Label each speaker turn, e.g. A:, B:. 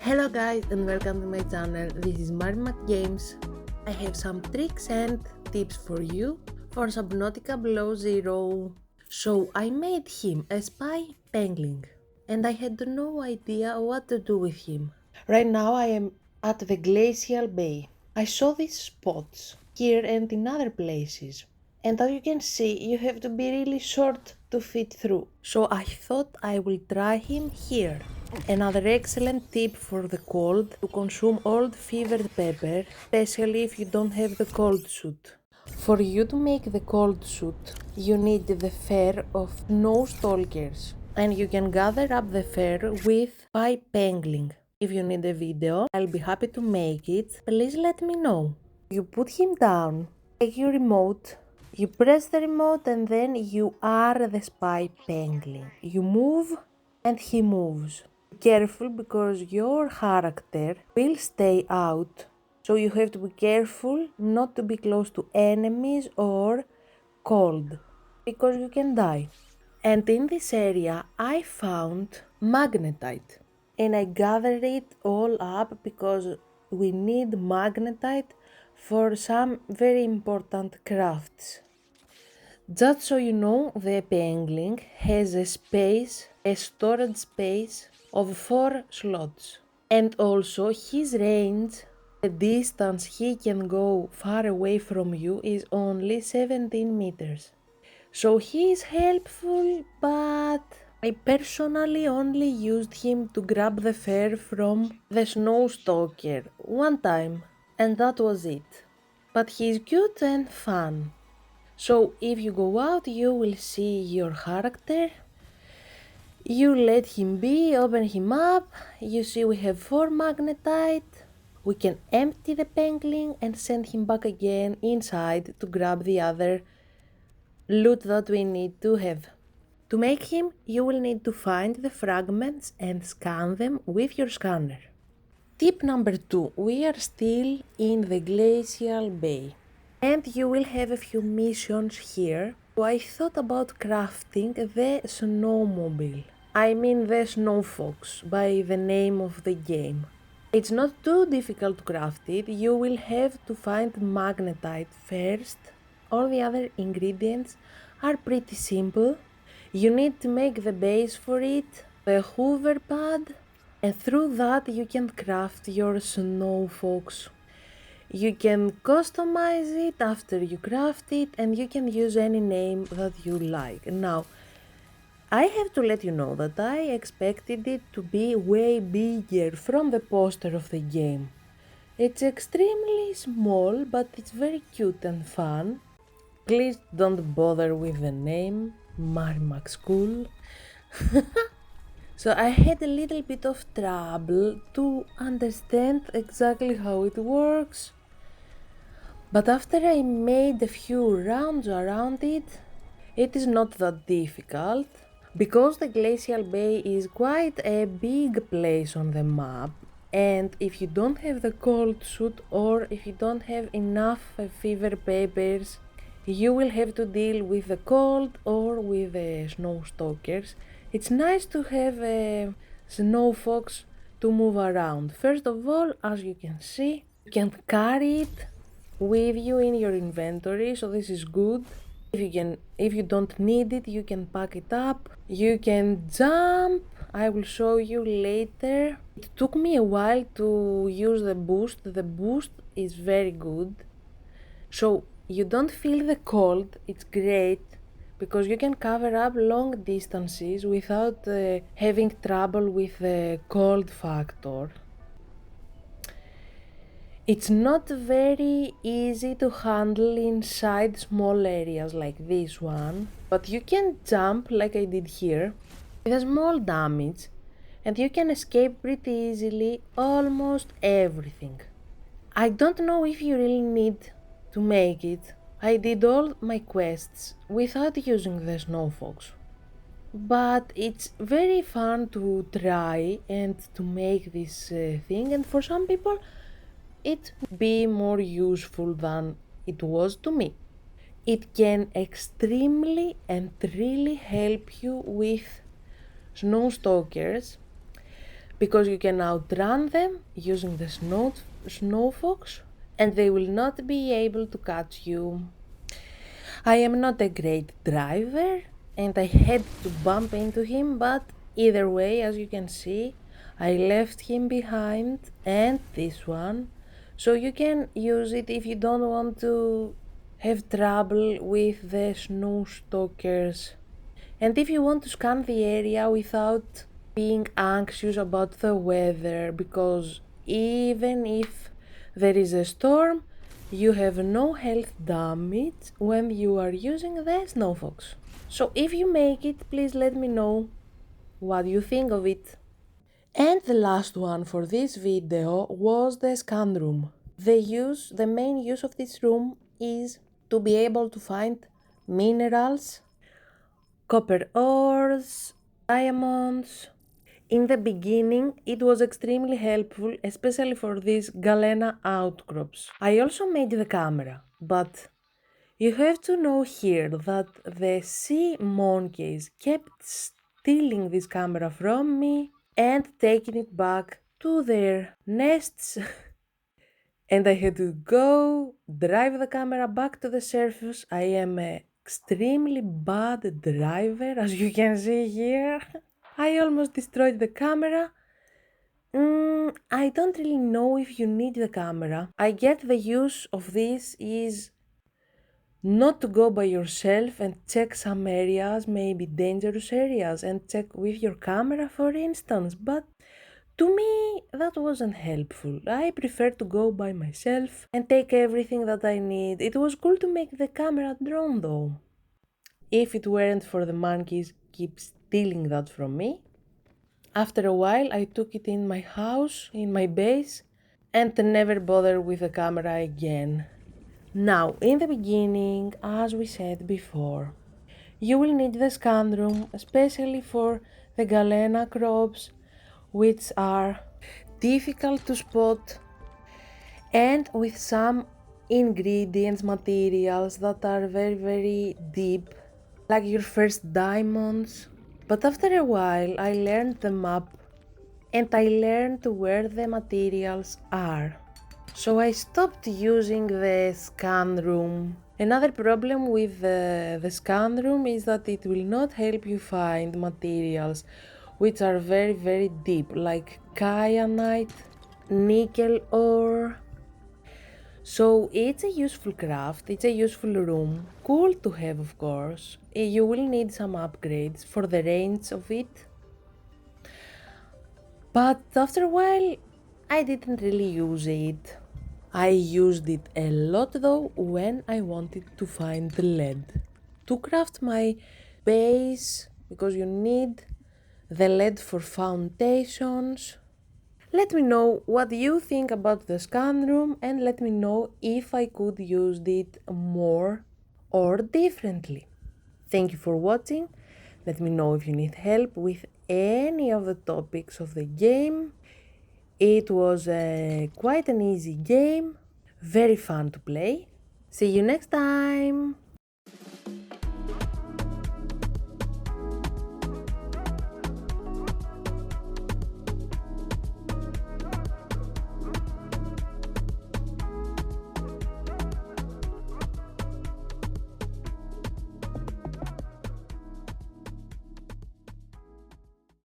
A: Hello guys and welcome to my channel. This is Mac Games. I have some tricks and tips for you for Subnautica below zero. So I made him a spy penguin and I had no idea what to do with him. Right now I am at the glacial bay. I saw these spots here and in other places. And as you can see, you have to be really short to fit through. So I thought I will try him here. Another excellent tip for the cold: to consume old fevered pepper, especially if you don't have the cold suit. For you to make the cold suit, you need the fur of snow stalkers, and you can gather up the fur with pipe pangling. If you need a video, I'll be happy to make it. Please let me know. You put him down, take your remote, you press the remote and then you are the spy penguin. You move and he moves. Be careful because your character will stay out. So you have to be careful not to be close to enemies or cold because you can die. And in this area I found magnetite and I gathered it all up because we need magnetite for some very important crafts. Just so you know, the penguin has a storage space of 4 slots. And also his range, the distance he can go far away from you is only 17 meters. So he is helpful, but I personally only used him to grab the fur from the snow stalker one time, and that was it. But he's cute and fun. So if you go out, you will see your character. You let him be, open him up. You see we have 4 magnetite. We can empty the penguin and send him back again inside to grab the other loot that we need to have. To make him, you will need to find the fragments and scan them with your scanner. Tip number 2. We are still in the glacial bay. And you will have a few missions here. So I thought about crafting the snowmobile. I mean the snow fox by the name of the game. It's not too difficult to craft it. You will have to find magnetite first. All the other ingredients are pretty simple. You need to make the base for it, the hover pad, and through that you can craft your snow fox. You can customize it after you craft it and you can use any name that you like. Now, I have to let you know that I expected it to be way bigger from the poster of the game. It's extremely small, but it's very cute and fun. Please don't bother with the name, Mac School. So I had a little bit of trouble to understand exactly how it works. But after I made a few rounds around it, it is not that difficult. Because the glacial bay is quite a big place on the map, and if you don't have the cold suit or if you don't have enough fever papers, you will have to deal with the cold or with the snow stalkers. It's nice to have a snow fox to move around. First of all, as you can see, you can carry it with you in your inventory, so this is good. If you don't need it, you can pack it up. You can jump. I will show you later. It took me a while to use the boost. The boost is very good. So you don't feel the cold. It's great because you can cover up long distances without having trouble with the cold factor. It's not very easy to handle inside small areas like this one, but you can jump like I did here with a small damage and you can escape pretty easily almost everything. I don't know if you really need to make it. I did all my quests without using the snow fox. But it's very fun to try and to make this thing, and for some people it would be more useful than it was to me. It can extremely and really help you with snow stalkers because you can outrun them using the snow fox and they will not be able to catch you. I am not a great driver and I had to bump into him, but either way, as you can see, I left him behind and this one. So you can use it if you don't want to have trouble with the snow stalkers. And if you want to scan the area without being anxious about the weather, because even if there is a storm, you have no health damage when you are using the Snowfox. So if you make it, please let me know what you think of it. And the last one for this video was the scan room. The main use of this room is to be able to find minerals, copper ores, diamonds. In the beginning, it was extremely helpful, especially for these galena outcrops. I also made the camera, but you have to know here that the sea monkeys kept stealing this camera from me and taking it back to their nests. And I had to go drive the camera back to the surface. I am an extremely bad driver, as you can see here. I almost destroyed the camera. I don't really know if you need the camera. I get the use of this is not to go by yourself and check some areas, maybe dangerous areas, and check with your camera, for instance, but to me, that wasn't helpful. I prefer to go by myself and take everything that I need. It was cool to make the camera drone though. If it weren't for the monkeys keep stealing that from me. After a while, I took it in my house, in my base, and never bothered with the camera again. Now, in the beginning, as we said before, you will need the scan room, especially for the galena crops, which are difficult to spot, and with some ingredients, materials that are very deep, like your first diamonds. But after a while, I learned the map and I learned where the materials are. So I stopped using the scan room. Another problem with the scan room is that it will not help you find materials which are very deep, like kyanite, nickel ore. So it's a useful craft, it's a useful room, cool to have of course. You will need some upgrades for the range of it. But after a while, I didn't really use it. I used it a lot though when I wanted to find the lead. To craft my base, because you need the lead for foundations. Let me know what you think about the scan room and let me know if I could use it more or differently. Thank you for watching. Let me know if you need help with any of the topics of the game. It was quite an easy game, very fun to play. See you next time!